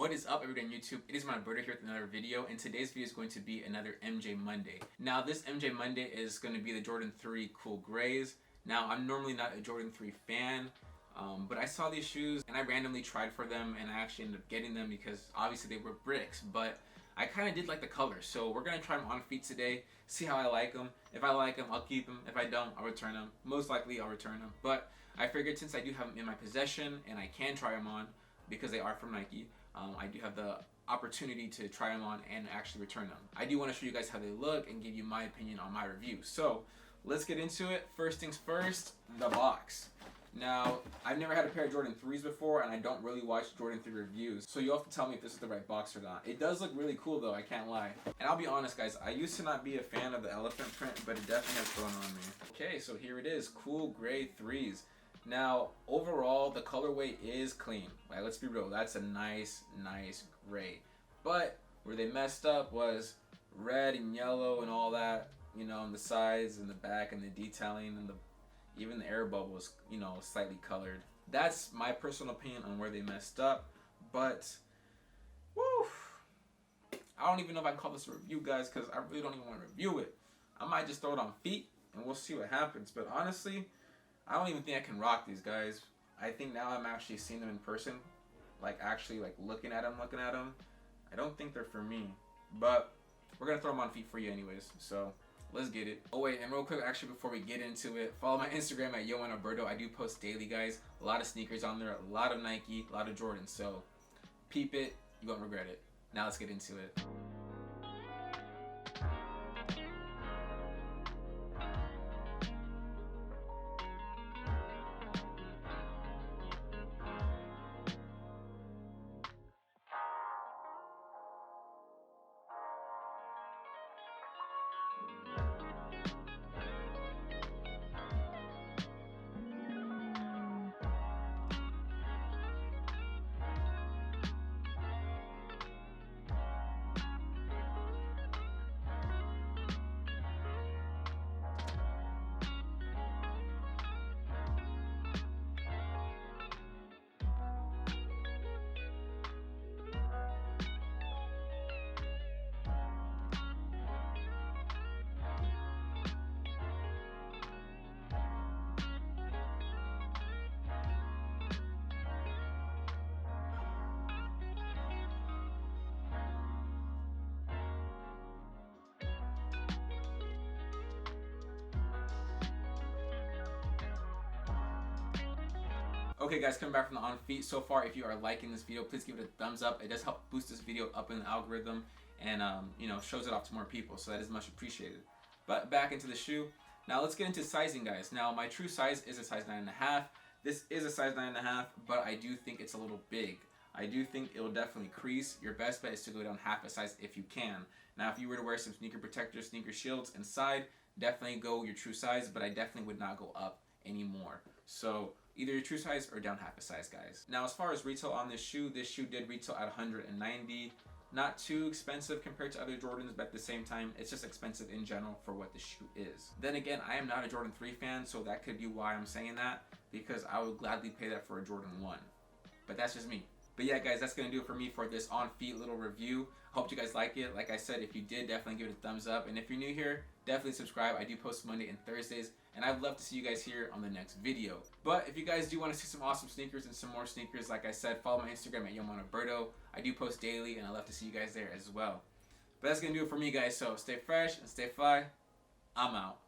What is up, everybody on YouTube? It is my Alberto here with another video, and today's video is going to be another MJ Monday. Now, this MJ Monday is going to be the Jordan 3 Cool Grays. Now, I'm normally not a Jordan 3 fan, but I saw these shoes and I randomly tried for them, and I actually ended up getting them because obviously they were bricks, but I kind of did like the colors. So we're going to try them on feet today, see how I like them. If I like them, I'll keep them. If I don't, I'll return them. Most likely, I'll return them. But I figured since I do have them in my possession and I can try them on because they are from Nike, I do have the opportunity to try them on and actually return them. I do want to show you guys how they look and give you my opinion on my review. So let's get into it. First things first, the box. Now, I've never had a pair of Jordan 3s before, and I don't really watch Jordan 3 reviews, so you'll have to tell me if this is the right box or not. It does look really cool though, I can't lie. And I'll be honest guys, I used to not be a fan of the elephant print, but it definitely has grown on me. Okay, so here it is, cool gray 3s. Now, overall, the colorway is clean. Like, let's be real, that's a nice gray. But where they messed up was red and yellow and all that, you know, on the sides and the back and the detailing and even the air bubbles, you know, slightly colored. That's my personal opinion on where they messed up, but woo, I don't even know if I can call this a review, guys, because I really don't even want to review it. I might just throw it on feet and we'll see what happens. But honestly, I don't even think I can rock these guys. I think now I'm actually seeing them in person, like actually like looking at them. I don't think they're for me, but we're gonna throw them on feet for you anyways, so let's get it. Oh wait, and real quick, actually before we get into it, follow my Instagram at @YoAndAlberto. I do post daily, guys. A lot of sneakers on there, a lot of Nike, a lot of Jordan, so peep it, you won't regret it. Now let's get into it. Okay guys, coming back from the on feet. So far, if you are liking this video, please give it a thumbs up. It does help boost this video up in the algorithm and you know, shows it off to more people, so that is much appreciated. But back into the shoe. Now let's get into sizing, guys. Now my true size is a size 9.5. This is a size 9.5, but I do think it's a little big. I do think it will definitely crease. Your best bet is to go down half a size if you can. Now if you were to wear some sneaker protectors, sneaker shields inside, definitely go your true size, but I definitely would not go up anymore. So either your true size or down half a size, guys. Now as far as retail on this shoe did retail at $190. Not too expensive compared to other Jordans, but at the same time, it's just expensive in general for what the shoe is. Then again, I am not a Jordan 3 fan, so that could be why I'm saying that, because I would gladly pay that for a Jordan 1. But that's just me. But yeah guys, that's gonna do it for me for this on feet little review. Hope you guys like it. Like I said, if you did, definitely give it a thumbs up, and if you're new here, definitely subscribe. I do post Monday and Thursdays, and I'd love to see you guys here on the next video. But if you guys do want to see some awesome sneakers and some more sneakers, like I said, follow my Instagram at @YoAndAlberto. I do post daily, and I love to see you guys there as well. But that's gonna do it for me, guys, so stay fresh and stay fly. I'm out.